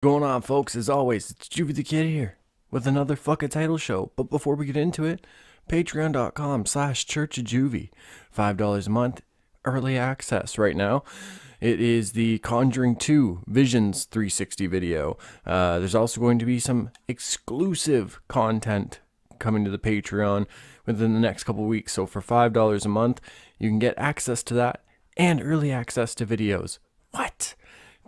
Going on, folks? As always, it's JuvyThaKid here with another fucking title show. But before we get into it, patreon.com/churchofjuvie. $5 a month, early access right now. It is the Conjuring 2 Visions 360 video. There's also going to be some exclusive content coming to the Patreon within the next couple weeks. So for $5 a month, you can get access to that and early access to videos. What?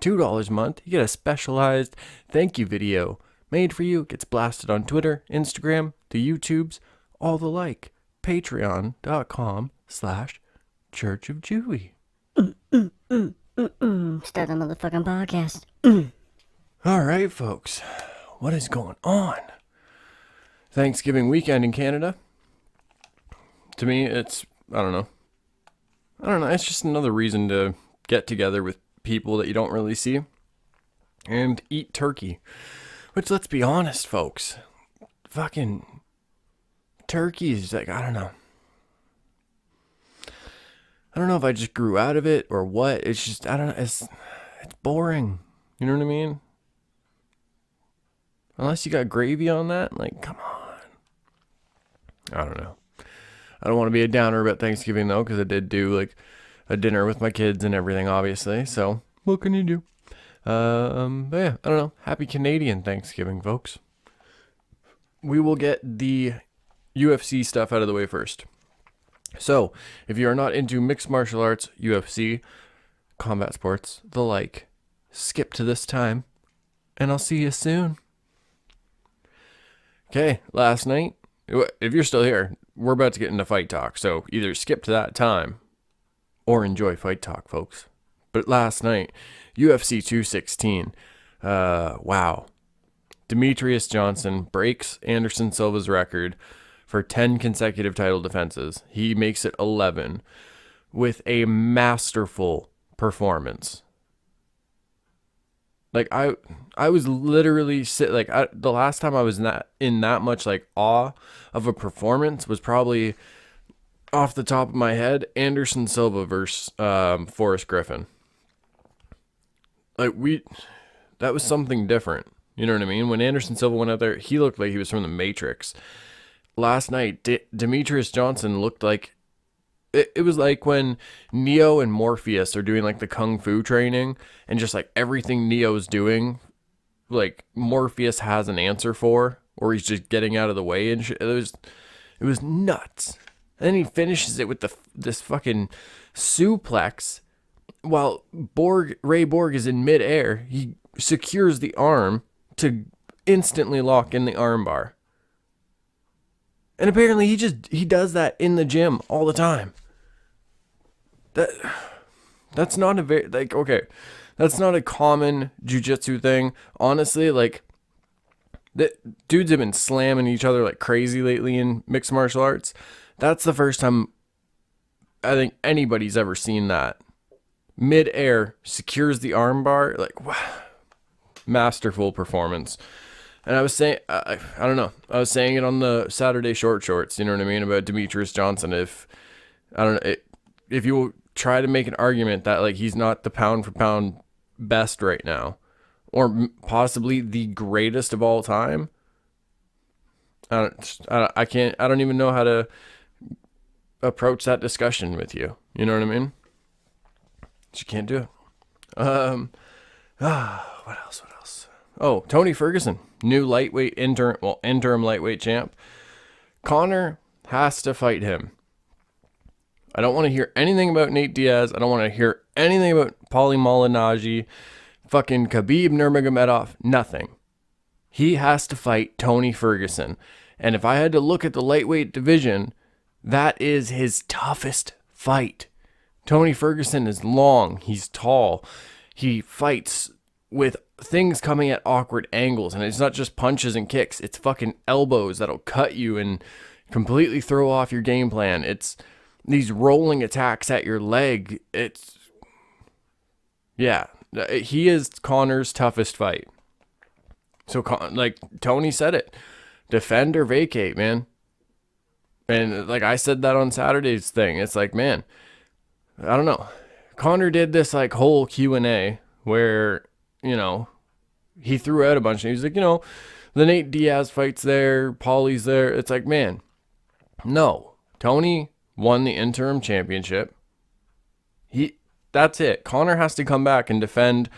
$2 a month, you get a specialized thank you video made for you. It gets blasted on Twitter, Instagram, the YouTubes, all the like. Patreon.com/churchofjuvie. Start a motherfucking podcast. All right, folks, what is going on? Thanksgiving weekend in Canada. To me, it's, I don't know. It's just another reason to get together with people that you don't really see and eat turkey. Which, let's be honest, folks, fucking turkey is like, I don't know if I just grew out of it or what. It's just, I don't know, it's boring. You know what I mean? Unless you got gravy on that, like, come on. I don't know. I don't want to be a downer about Thanksgiving though, because I did do like a dinner with my kids and everything, obviously. So what can you do? But yeah, I don't know. Happy Canadian Thanksgiving, folks. We will get the UFC stuff out of the way first. So if you are not into mixed martial arts, UFC, combat sports, the like, skip to this time and I'll see you soon. Okay, last night, if you're still here, we're about to get into fight talk. So either skip to that time or enjoy fight talk, folks. But last night, UFC 216. Wow. Demetrius Johnson breaks Anderson Silva's record for 10 consecutive title defenses. He makes it 11 with a masterful performance. Like, I was literally the last time I was in that much like awe of a performance was probably, off the top of my head, Anderson Silva versus Forrest Griffin. Like, that was something different. You know what I mean? When Anderson Silva went out there, he looked like he was from the Matrix. Last night, Demetrius Johnson looked like, it was like when Neo and Morpheus are doing like the kung fu training, and just like everything Neo's doing, like Morpheus has an answer for, or he's just getting out of the way and shit. It was nuts. And then he finishes it with this fucking suplex while Ray Borg is in midair. He secures the arm to instantly lock in the armbar. And apparently he does that in the gym all the time. That's not a very, like, okay, that's not a common jiu-jitsu thing. Honestly, like, the dudes have been slamming each other like crazy lately in mixed martial arts. That's the first time I think anybody's ever seen that. Mid-air, secures the armbar, like, wow. Masterful performance. And I was saying, I don't know, I was saying it on the Saturday Short Shorts, you know what I mean, about Demetrius Johnson. If you try to make an argument that like he's not the pound for pound best right now, or possibly the greatest of all time, I don't even know how to approach that discussion with you. You know what I mean? You can't do it. What else? Oh, Tony Ferguson, new lightweight interim lightweight champ. Conor has to fight him. I don't want to hear anything about Nate Diaz. I don't want to hear anything about Paulie Malignaggi, fucking Khabib Nurmagomedov, nothing. He has to fight Tony Ferguson. And if I had to look at the lightweight division, that is his toughest fight. Tony Ferguson is long. He's tall. He fights with things coming at awkward angles. And it's not just punches and kicks. It's fucking elbows that'll cut you and completely throw off your game plan. It's these rolling attacks at your leg. He is Conor's toughest fight. So, like, Tony said it. Defend or vacate, man. And, like, I said that on Saturday's thing. It's like, man, I don't know. Conor did this like whole Q&A where, you know, he threw out a bunch, and he was like, the Nate Diaz fight's there, Paulie's there. It's like, man, no. Tony won the interim championship. That's it. Conor has to come back and defend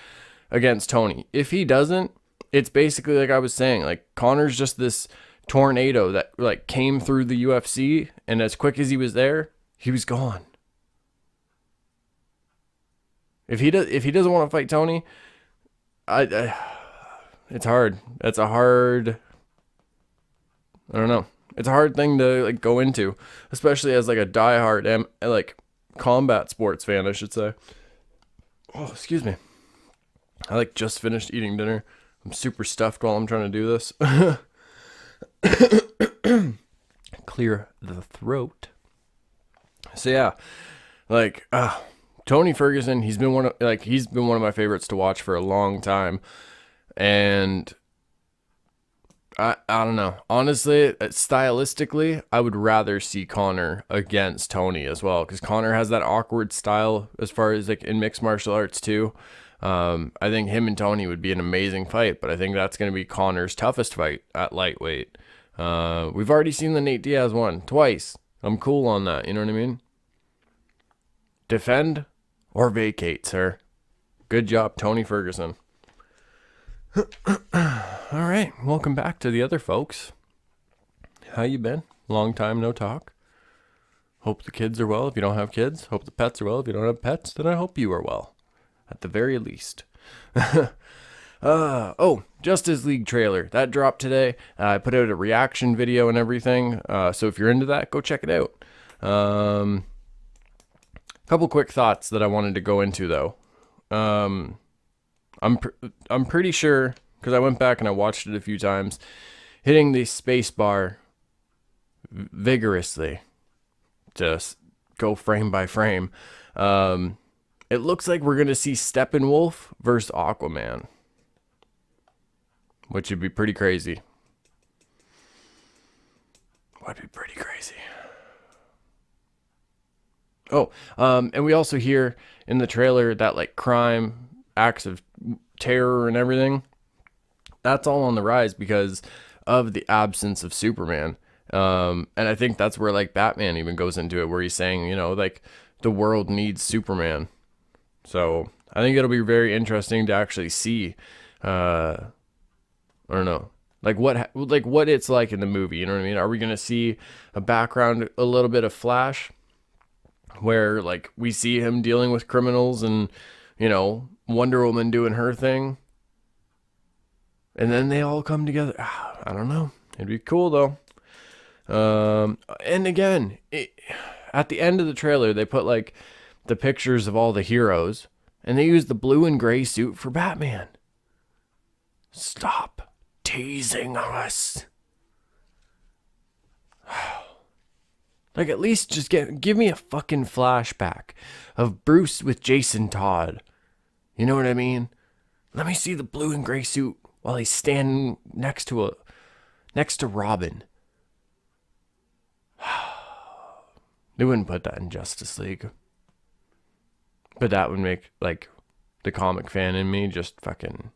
against Tony. If he doesn't, it's basically like I was saying, like Conor's just this tornado that like came through the UFC, and as quick as he was there, he was gone. If he doesn't want to fight Tony, it's hard. It's a hard, I don't know. It's a hard thing to like go into, especially as like a diehard like combat sports fan, I should say. Oh, excuse me. I like just finished eating dinner. I'm super stuffed while I'm trying to do this. Clear the throat. So yeah, like Tony Ferguson, he's been one of my favorites to watch for a long time, and I don't know. Honestly, stylistically, I would rather see Conor against Tony as well, because Conor has that awkward style as far as like in mixed martial arts too. I think him and Tony would be an amazing fight, but I think that's going to be Conor's toughest fight at lightweight. We've already seen the Nate Diaz one twice. I'm cool on that. You know what I mean? Defend or vacate, sir. Good job, Tony Ferguson. All right, welcome back to the other folks. How you been? Long time no talk. Hope the kids are well if you don't have kids. Hope the pets are well if you don't have pets. Then I hope you are well, at the very least. Justice League trailer. That dropped today. I put out a reaction video and everything. So if you're into that, go check it out. Couple quick thoughts that I wanted to go into though. I'm pretty sure, because I went back and I watched it a few times, hitting the space bar vigorously to go frame by frame. It looks like we're going to see Steppenwolf versus Aquaman, which would be pretty crazy. And we also hear in the trailer that like crime, acts of terror and everything, that's all on the rise because of the absence of Superman. And I think that's where like Batman even goes into it, where he's saying, like the world needs Superman. So I think it'll be very interesting to actually see, I don't know, like what it's like in the movie. You know what I mean? Are we going to see a background, a little bit of Flash, where like we see him dealing with criminals and, Wonder Woman doing her thing, and then they all come together? I don't know. It'd be cool though. And again, at the end of the trailer, they put like the pictures of all the heroes, and they use the blue and gray suit for Batman. Stop teasing us. Like, at least just give me a fucking flashback of Bruce with Jason Todd. You know what I mean? Let me see the blue and gray suit while he's standing next to Robin. They wouldn't put that in Justice League. But that would make, like, the comic fan in me just fucking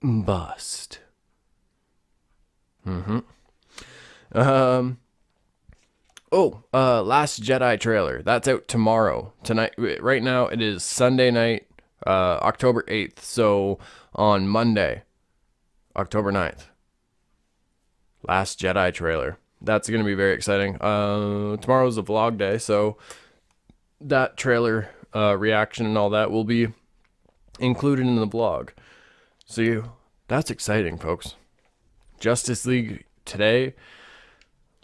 bust. Last Jedi trailer. That's out tomorrow. Tonight, right now, it is Sunday night, October 8th. So on Monday, October 9th. Last Jedi trailer. That's going to be very exciting. Tomorrow's a vlog day, so that trailer reaction and all that will be included in the vlog. So that's exciting, folks. Justice League today.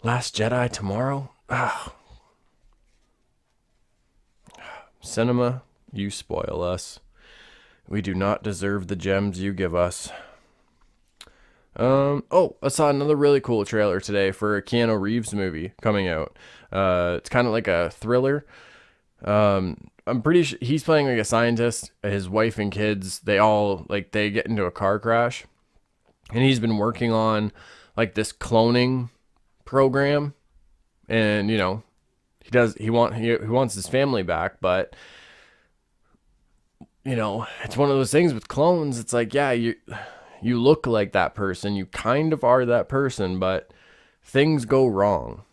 Last Jedi tomorrow. Cinema, you spoil us. We do not deserve the gems you give us. I saw another really cool trailer today for a Keanu Reeves movie coming out. It's kind of like a thriller. I'm pretty sure he's playing like a scientist. His wife and kids, they get into a car crash, and he's been working on like this cloning program, and he wants his family back, but it's one of those things with clones. It's like, yeah, you look like that person. You kind of are that person, but things go wrong.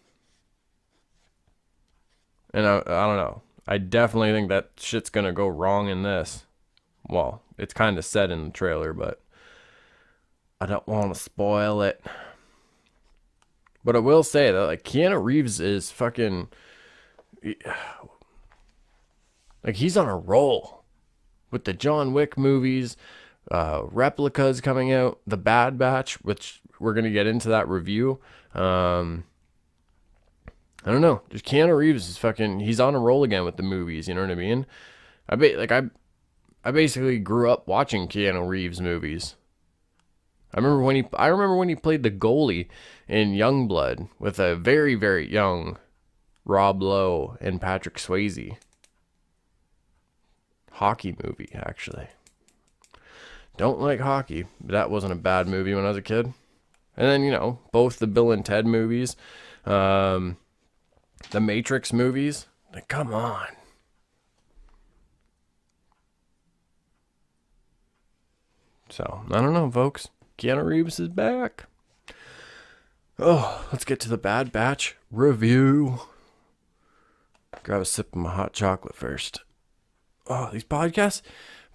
And I don't know. I definitely think that shit's going to go wrong in this. Well, it's kind of said in the trailer, but I don't want to spoil it. But I will say that, like, Keanu Reeves is fucking... Like, he's on a roll. With the John Wick movies, replicas coming out, The Bad Batch, which we're going to get into that review. I don't know. Just Keanu Reeves is fucking... He's on a roll again with the movies, you know what I mean? I basically grew up watching Keanu Reeves movies. I remember when he played the goalie in Youngblood with a very, very young Rob Lowe and Patrick Swayze. Hockey movie, actually. Don't like hockey, but that wasn't a bad movie when I was a kid. And then, both the Bill and Ted movies, the Matrix movies. Like, come on. So, I don't know, folks. Keanu Reeves is back. Oh, let's get to the Bad Batch review. Grab a sip of my hot chocolate first. Oh, these podcasts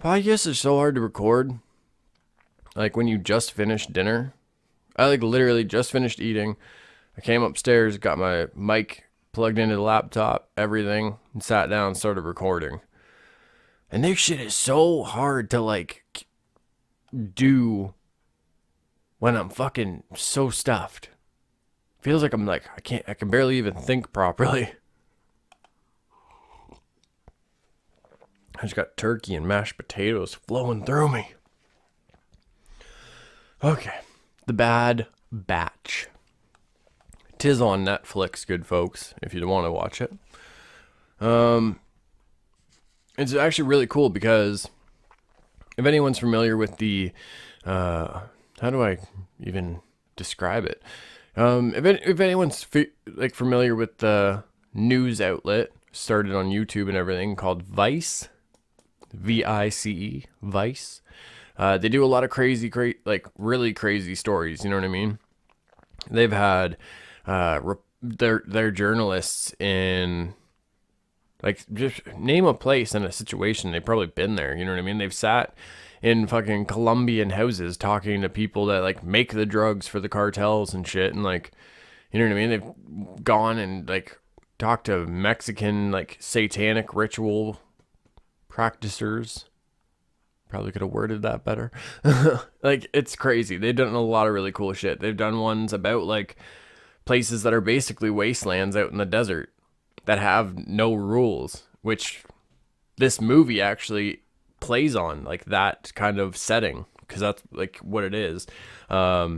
are so hard to record. Like when you just finished dinner. I literally just finished eating. I came upstairs, got my mic plugged into the laptop, everything, and sat down and started recording. And this shit is so hard to do when I'm fucking so stuffed. Feels like I can barely even think properly. I just got turkey and mashed potatoes flowing through me. Okay. The Bad Batch. 'Tis on Netflix, good folks, if you want to watch it. It's actually really cool because if anyone's familiar with the, how do I even describe it? If anyone's familiar with the news outlet started on YouTube and everything called Vice, Vice, Vice. They do a lot of really crazy stories. You know what I mean? They've had their journalists in just name a place and a situation. They've probably been there. You know what I mean? They've sat in fucking Colombian houses talking to people that make the drugs for the cartels and shit. And you know what I mean? They've gone and talked to Mexican satanic ritual practicers. Probably could have worded that better. It's crazy. They've done a lot of really cool shit. They've done ones about places that are basically wastelands out in the desert that have no rules, which this movie actually plays on that kind of setting, because that's what it is. I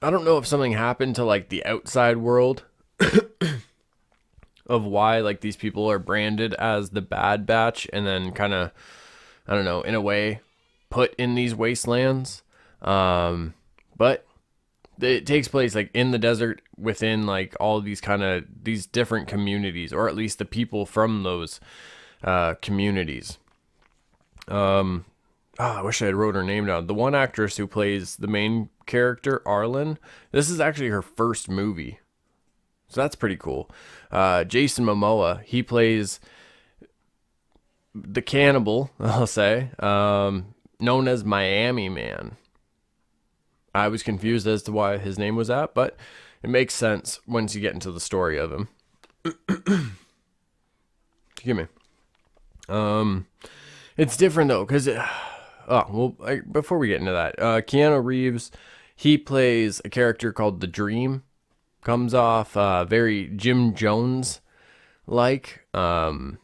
don't know if something happened to the outside world of why these people are branded as the Bad Batch and then kind of, I don't know, in a way put in these wastelands. But it takes place in the desert within all these these different communities, or at least the people from those communities. I wish I had wrote her name down. The one actress who plays the main character, Arlen, this is actually her first movie. So that's pretty cool. Jason Momoa, he plays the cannibal, I'll say, known as Miami Man. I was confused as to why his name was that, but it makes sense once you get into the story of him. Excuse me. It's different though, because before we get into that, Keanu Reeves, he plays a character called The Dream. Comes off very Jim Jones and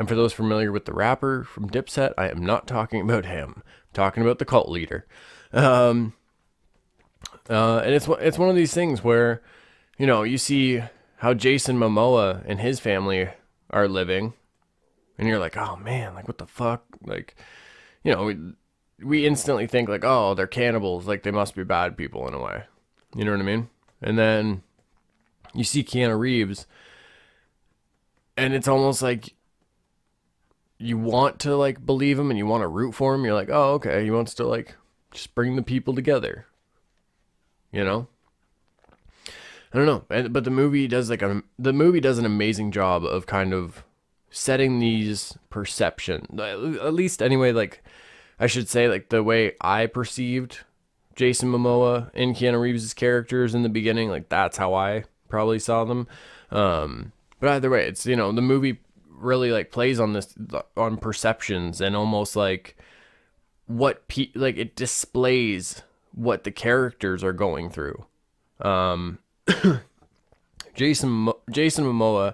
for those familiar with the rapper from Dipset, I am not talking about him. I'm talking about the cult leader. And it's one of these things where you see how Jason Momoa and his family are living, and you're like, oh man, what the fuck, we instantly think oh, they're cannibals, they must be bad people in a way, you know what I mean? And then you see Keanu Reeves, and it's almost like you want to like believe him and you want to root for him. You're like, oh, okay, he wants to like just bring the people together. You know, I don't know, but the movie does an amazing job of kind of setting these perception, at least anyway. Like I should say, like the way I perceived Jason Momoa and Keanu Reeves' characters in the beginning, like that's how I probably saw them. But either way, it's, the movie really like plays on on perceptions and almost like like it displays what the characters are going through. Jason Momoa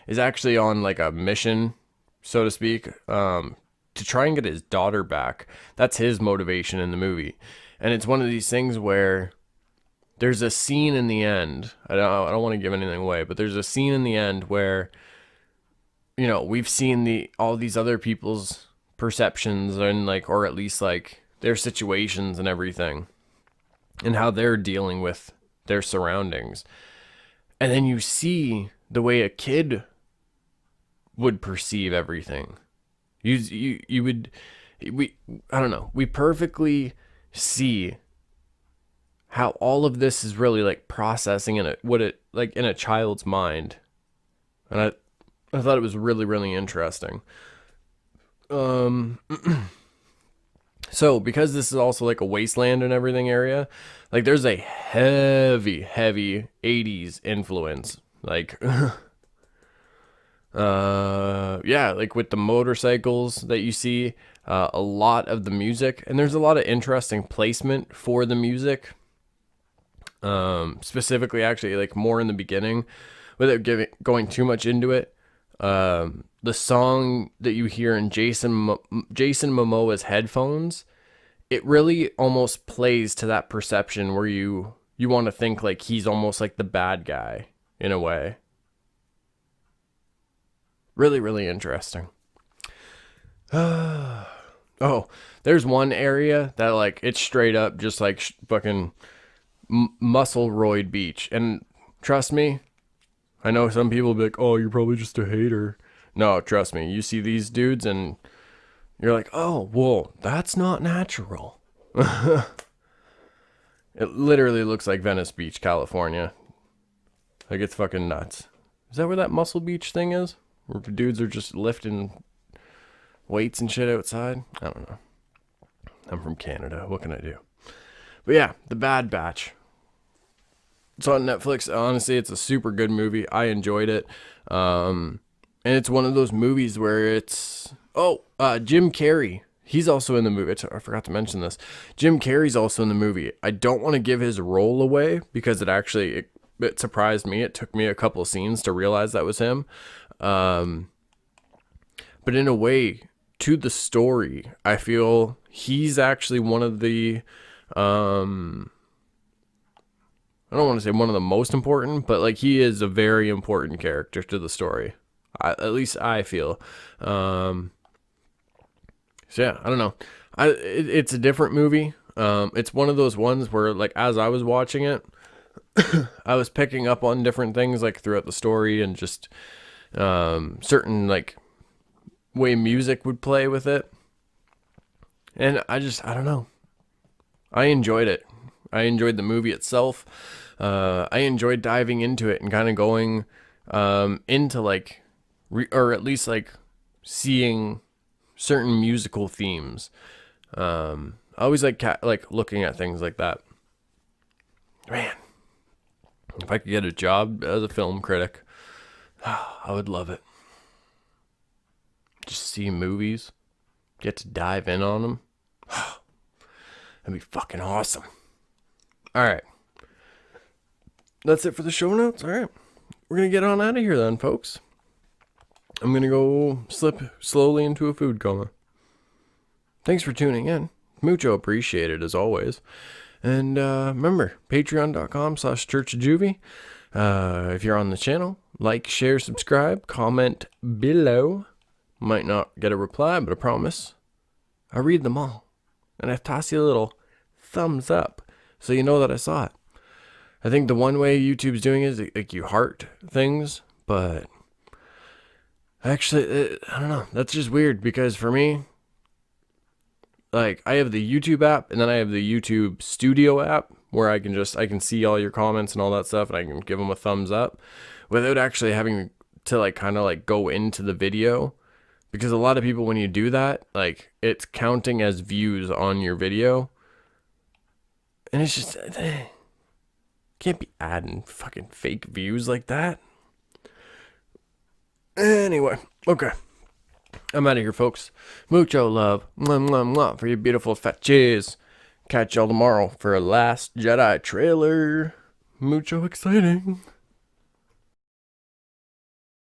is actually on like a mission, so to speak, to try and get his daughter back. That's his motivation in the movie, and it's one of these things where there's a scene in the end. I don't want to give anything away, but there's a scene in the end where we've seen all these other people's perceptions and like, or at least like their situations and everything, and how they're dealing with their surroundings. And then you see the way a kid would perceive everything. I don't know. We perfectly see how all of this is really like processing in in a child's mind. And I thought it was really, really interesting. So because this is also like a wasteland and everything area, like there's a heavy 80s influence. Like yeah, like with the motorcycles that you see, a lot of the music, and there's a lot of interesting placement for the music. Specifically actually like more in the beginning without going too much into it. The song that you hear in Jason Momoa's headphones, it really almost plays to that perception where you want to think like he's almost like the bad guy in a way. Really, really interesting. Oh, there's one area that like it's straight up just like fucking Muscle-roid Beach, and trust me, I know some people will be like, oh, you're probably just a hater. No, trust me. You see these dudes and you're like, oh, whoa, that's not natural. It literally looks like Venice Beach, California. Like, it's fucking nuts. Is that where that Muscle Beach thing is? Where dudes are just lifting weights and shit outside? I don't know. I'm from Canada. What can I do? But yeah, The Bad Batch. It's on Netflix. Honestly, it's a super good movie. I enjoyed it. And it's one of those movies where it's... Jim Carrey. He's also in the movie. I forgot to mention this. Jim Carrey's also in the movie. I don't want to give his role away because it surprised me. It took me a couple of scenes to realize that was him. But in a way, to the story, I feel he's actually one of the... I don't want to say one of the most important, but like he is a very important character to the story. At least I feel. So yeah, I don't know. It's a different movie. It's one of those ones where like as I was watching it, I was picking up on different things like throughout the story and just certain like way music would play with it. And I don't know. I enjoyed it. I enjoyed the movie itself. I enjoyed diving into it and kind of going into like, or at least like seeing certain musical themes. I always like looking at things like that. Man, if I could get a job as a film critic, I would love it. Just see movies, get to dive in on them. That'd be fucking awesome. All right. That's it for the show notes. All right. We're going to get on out of here then, folks. I'm going to go slip slowly into a food coma. Thanks for tuning in. Mucho appreciated as always. And remember, patreon.com/churchofjuvie. If you're on the channel, like, share, subscribe, comment below. Might not get a reply, but I promise I read them all. And I toss you a little thumbs up so you know that I saw it. I think the one way YouTube's doing it is like you heart things, but Actually, I don't know. That's just weird because for me, like I have the YouTube app and then I have the YouTube Studio app where I can see all your comments and all that stuff and I can give them a thumbs up without actually having to like kind of like go into the video, because a lot of people when you do that, like it's counting as views on your video and it's just can't be adding fucking fake views like that. Anyway, okay. I'm out of here, folks. Mucho love. Mwah, mwah, mwah for your beautiful fat cheese. Catch y'all tomorrow for a Last Jedi trailer. Mucho exciting.